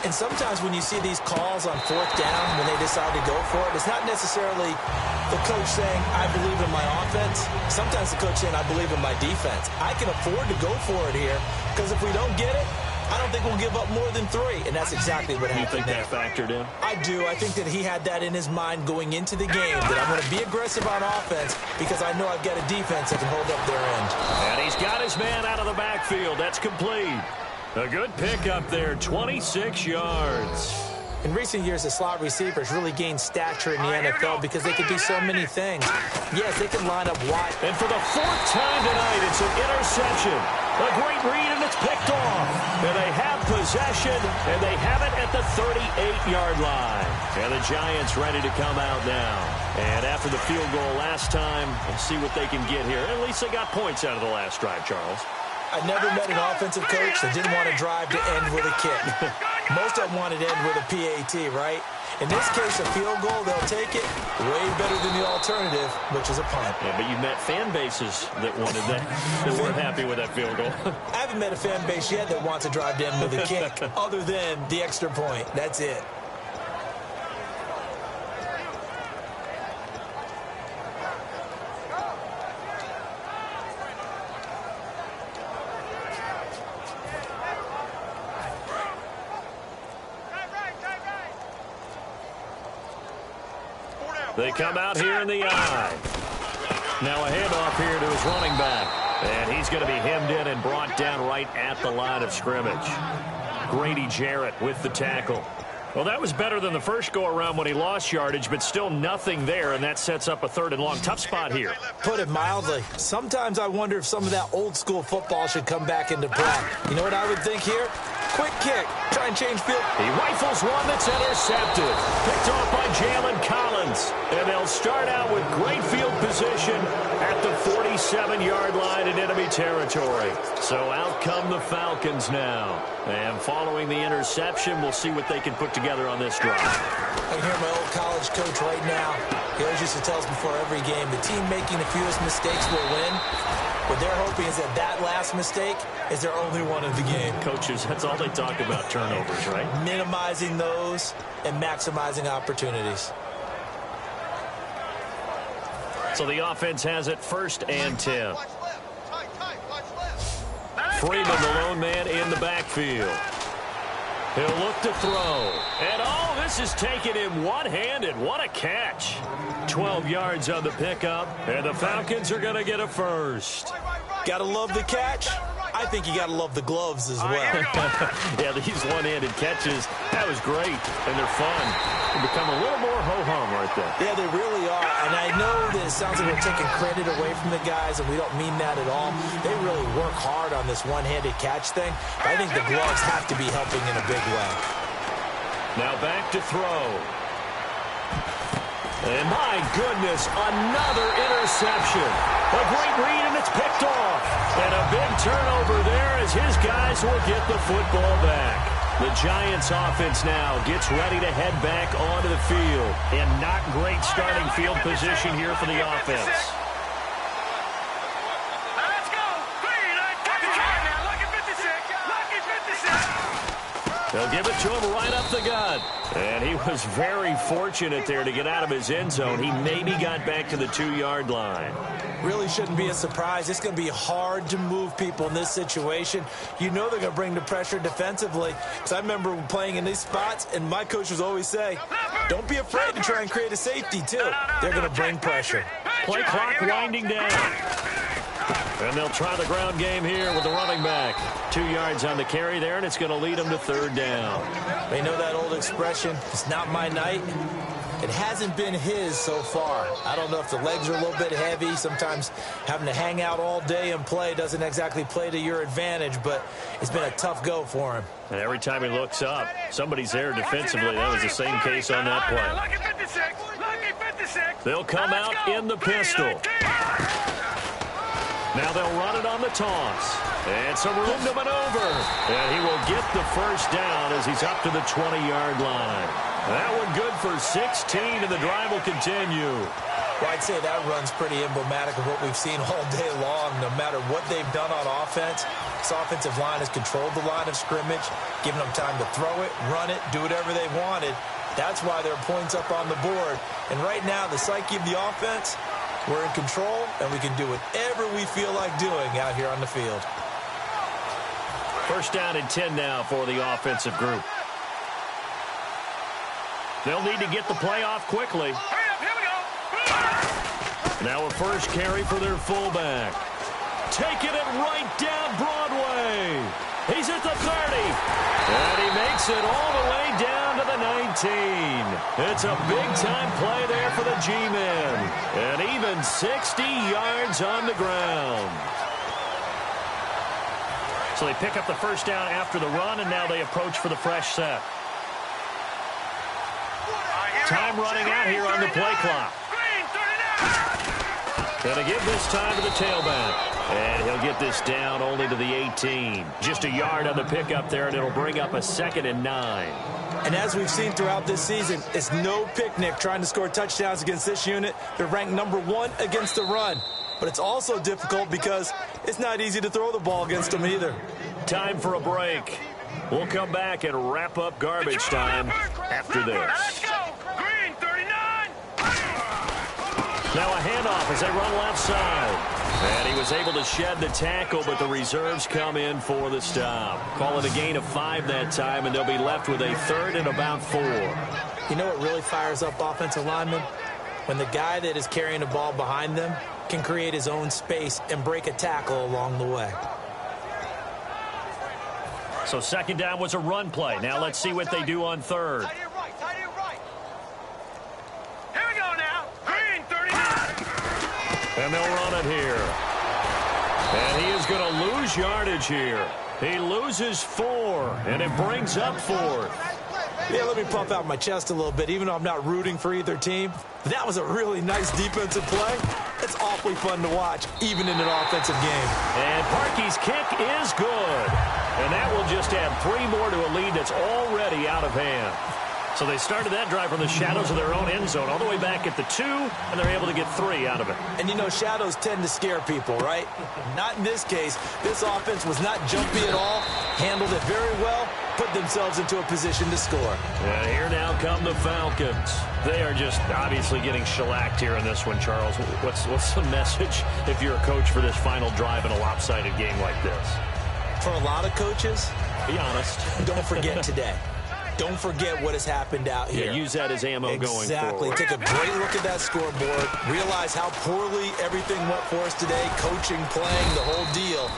And sometimes when you see these calls on 4th down, when they decide to go for it, it's not necessarily the coach saying, I believe in my offense. Sometimes the coach saying, I believe in my defense. I can afford to go for it here, because if we don't get it, I don't think we'll give up more than 3, and that's exactly what happened. You think that factored in? I do. I think that he had that in his mind going into the game, that I'm going to be aggressive on offense because I know I've got a defense that can hold up their end. And he's got his man out of the backfield. That's complete. A good pickup there, 26 yards. In recent years, the slot receivers really gained stature in the NFL because they can do so many things. Yes, they can line up wide. And for the 4th time tonight, it's an interception. A great read, and it's picked off. And they have possession, and they have it at the 38-yard line. And the Giants ready to come out now. And after the field goal last time, we'll see what they can get here. At least they got points out of the last drive, Charles. I never met an offensive coach that didn't want to drive to end with a kick. Most of them wanted to end with a PAT, right? In this case, a field goal, they'll take it. Way better than the alternative, which is a punt. Yeah, but you met fan bases that wanted that, that weren't happy with that field goal. I haven't met a fan base yet that wants to drive to end with a kick, other than the extra point. That's it. They come out here in the eye. Now a handoff here to his running back. And he's going to be hemmed in and brought down right at the line of scrimmage. Grady Jarrett with the tackle. Well, that was better than the first go-around when he lost yardage, but still nothing there, and that sets up a 3rd and long. Tough spot here. Put it mildly. Sometimes I wonder if some of that old-school football should come back into play. You know what I would think here? Quick kick. Try and change field. He rifles one that's intercepted. Picked off by Jalen Collins. And they'll start out with great field position at the 47-yard line in enemy territory. So out come the Falcons now. And following the interception, we'll see what they can put together on this drive. I hear my old college coach right now. He always used to tell us before every game, the team making the fewest mistakes will win. What they're hoping is that last mistake is their only one of the game. Coaches, that's all they talk about, turnovers, right? Minimizing those and maximizing opportunities. So the offense has it 1st and 10. Watch left. Tight. Watch left. Freeman, the lone man in the backfield. He'll look to throw. And, oh, this is taken in one-handed. What a catch. 12 yards on the pickup, and the Falcons are going to get a first. Got to love the catch. I think you got to love the gloves as well. Yeah, these one-handed catches, that was great, and they're fun. They become a little more ho-hum right there. Yeah, they really are, and I know that it sounds like we're taking credit away from the guys, and we don't mean that at all. They really work hard on this one-handed catch thing, but I think the gloves have to be helping in a big way. Now back to throw. And my goodness, another interception. A great read, and it's picked off. And a big turnover there as his guys will get the football back. The Giants offense now gets ready to head back onto the field. And not great starting field position here for the offense. Let's go. Lucky 56. Lucky 56. They'll give it to him right up the gut. And he was very fortunate there to get out of his end zone. He maybe got back to the 2-yard line. Really shouldn't be a surprise. It's going to be hard to move people in this situation. You know they're going to bring the pressure defensively. Because I remember playing in these spots, and my coaches always say, don't be afraid to try and create a safety, too. They're going to bring pressure. Play clock winding down. And they'll try the ground game here with the running back. 2 yards on the carry there, and it's going to lead them to 3rd down. They know that old expression, it's not my night. It hasn't been his so far. I don't know if the legs are a little bit heavy. Sometimes having to hang out all day and play doesn't exactly play to your advantage, but it's been a tough go for him. And every time he looks up, somebody's there defensively. That was the same case on that play. Lucky 56. Lucky 56. They'll come out in the pistol. Now they'll run it on the toss. And some room to maneuver. And he will get the first down as he's up to the 20-yard line. That one good for 16, and the drive will continue. Well, I'd say that run's pretty emblematic of what we've seen all day long. No matter what they've done on offense, this offensive line has controlled the line of scrimmage, given them time to throw it, run it, do whatever they wanted. That's why there are points up on the board. And right now, the psyche of the offense, we're in control, and we can do whatever we feel like doing out here on the field. First down and 10 now for the offensive group. They'll need to get the play off quickly. Hurry up, here we go. Now a first carry for their fullback. Taking it right down Broadway. He's at the 30. And he makes it all the way down to the 19. It's a big-time play there for the G-men. And even 60 yards on the ground. So they pick up the first down after the run, and now they approach for the fresh set. Time running out here on the play clock. Gonna give this time to the tailback. And he'll get this down only to the 18. Just a yard on the pickup there, and it'll bring up a 2nd and 9. And as we've seen throughout this season, it's no picnic trying to score touchdowns against this unit. They're ranked number 1 against the run. But it's also difficult because it's not easy to throw the ball against them either. Time for a break. We'll come back and wrap up garbage time after this. Let's go. Green 39. Now a handoff as they run left side. And he was able to shed the tackle, but the reserves come in for the stop. Call it a gain of 5 that time, and they'll be left with a 3rd and about 4. You know what really fires up offensive linemen? When the guy that is carrying the ball behind them can create his own space and break a tackle along the way. So second down was a run play. Now let's see what they do on third. Tight end right, tight end right. Here we go now. Green 39. And they'll run it here. And he is going to lose yardage here. He loses 4, and it brings up 4th. Yeah, let me puff out my chest a little bit, even though I'm not rooting for either team. That was a really nice defensive play. It's awfully fun to watch, even in an offensive game. And Parkey's kick is good. And that will just add 3 more to a lead that's already out of hand. So they started that drive from the shadows of their own end zone all the way back at the 2, and they're able to get 3 out of it. And, you know, shadows tend to scare people, right? Not in this case. This offense was not jumpy at all, handled it very well, put themselves into a position to score. And here now come the Falcons. They are just obviously getting shellacked here in this one, Charles. What's the message if you're a coach for this final drive in a lopsided game like this? For a lot of coaches, be honest, don't forget today. Don't forget what has happened out here. Yeah, use that as ammo going forward. Exactly. Take a great look at that scoreboard. Realize how poorly everything went for us today. Coaching, playing, the whole deal.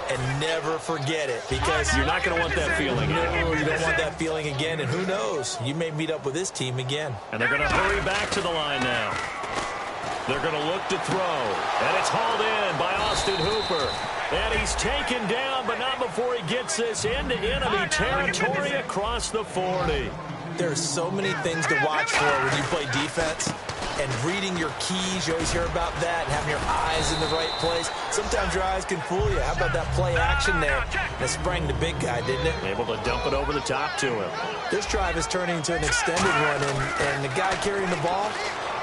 And never forget it, because you're not going to want that feeling again. No, you don't want that feeling again. And who knows? You may meet up with this team again. And they're going to hurry back to the line now. They're going to look to throw. And it's hauled in by Austin Hooper. And he's taken down, but not before he gets this into enemy territory across the 40. There are so many things to watch for when you play defense. And reading your keys, you always hear about that, and having your eyes in the right place. Sometimes your eyes can fool you. How about that play action there? That sprang the big guy, didn't it? Able to dump it over the top to him. This drive is turning into an extended run, and the guy carrying the ball,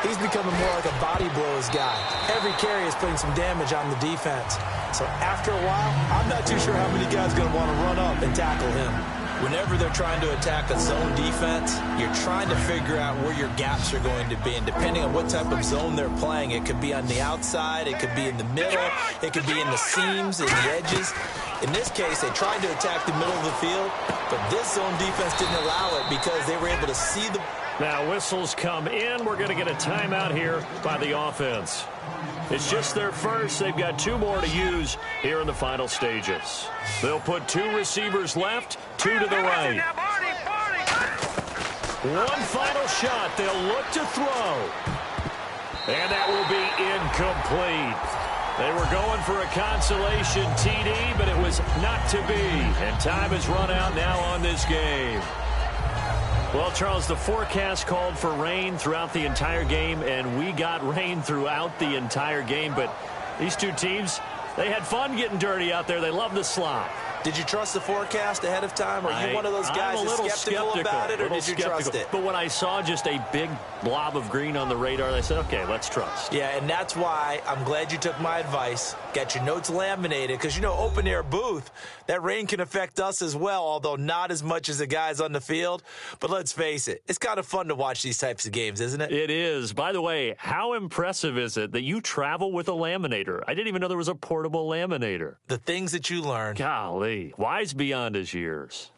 he's becoming more like a body blows guy. Every carry is putting some damage on the defense. So after a while, I'm not too sure how many guys are going to want to run up and tackle him. Whenever they're trying to attack a zone defense, you're trying to figure out where your gaps are going to be. And depending on what type of zone they're playing, it could be on the outside, it could be in the middle, it could be in the seams, in the edges. In this case, they tried to attack the middle of the field, but this zone defense didn't allow it because they were able to see the... Now whistles come in. We're going to get a timeout here by the offense. It's just their first. They've got 2 more to use here in the final stages. They'll put 2 receivers left, 2 to the right. One final shot. They'll look to throw. And that will be incomplete. They were going for a consolation TD, but it was not to be. And time has run out now on this game. Well, Charles, the forecast called for rain throughout the entire game, and we got rain throughout the entire game. But these 2 teams, they had fun getting dirty out there. They love the slop. Did you trust the forecast ahead of time? Are you one of those guys that's skeptical about it, or did you trust it? But when I saw just a big blob of green on the radar, I said, okay, let's trust. Yeah, and that's why I'm glad you took my advice. Got your notes laminated, because, you know, open-air booth, that rain can affect us as well, although not as much as the guys on the field. But let's face it, it's kind of fun to watch these types of games, isn't it? It is. By the way, how impressive is it that you travel with a laminator? I didn't even know there was a portable laminator. The things that you learn. Golly. Wise beyond his years.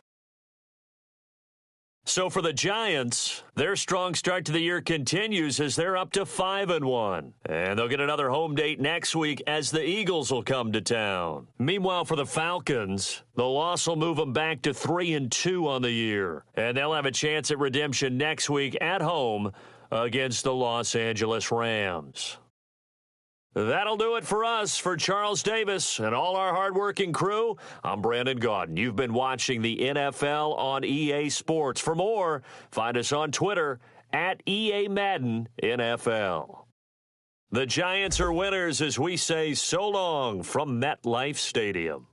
So for the Giants, their strong start to the year continues as they're up to 5-1. And they'll get another home date next week as the Eagles will come to town. Meanwhile, for the Falcons, the loss will move them back to 3-2 on the year. And they'll have a chance at redemption next week at home against the Los Angeles Rams. That'll do it for us. For Charles Davis and all our hardworking crew, I'm Brandon Gaudin. You've been watching the NFL on EA Sports. For more, find us on Twitter at EA Madden NFL. The Giants are winners as we say so long from MetLife Stadium.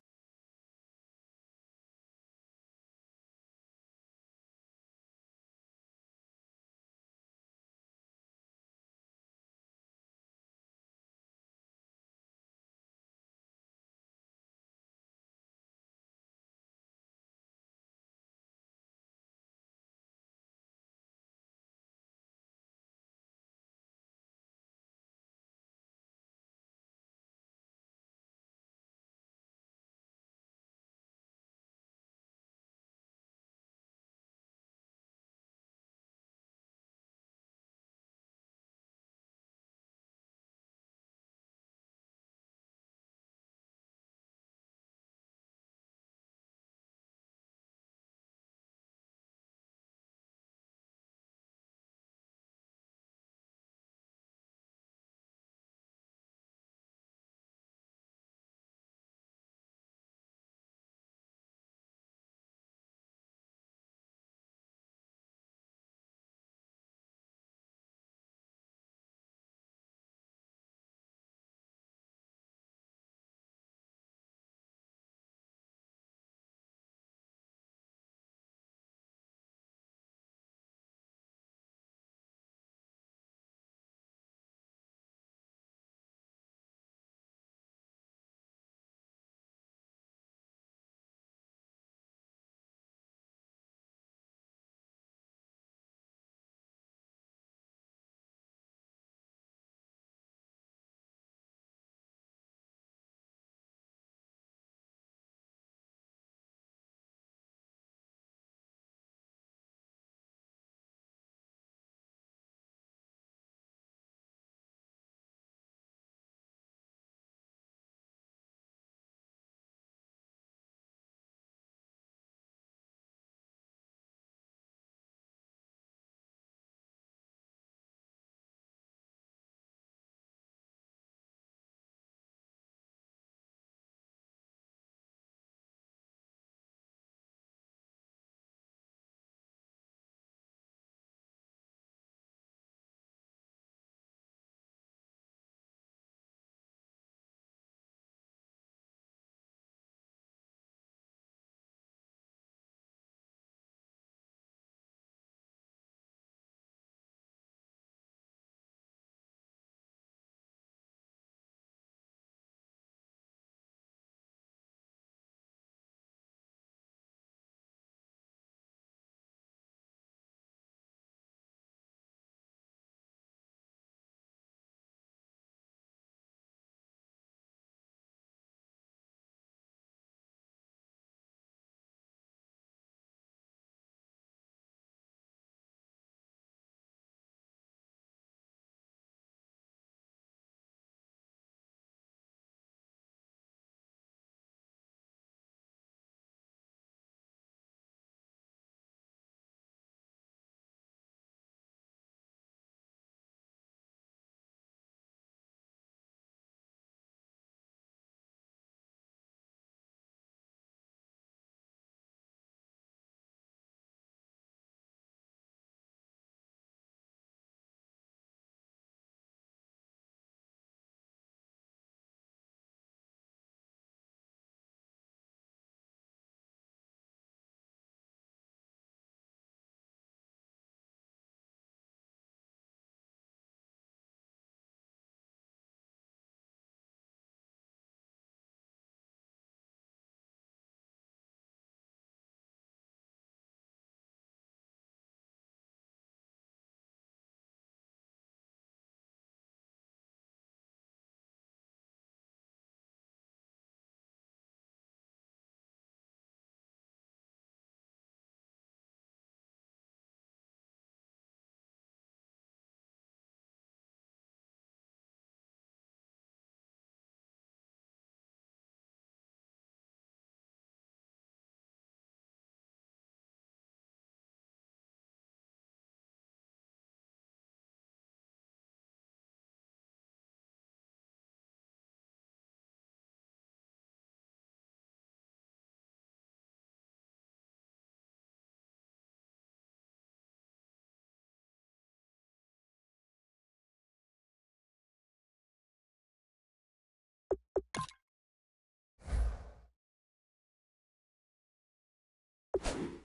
out.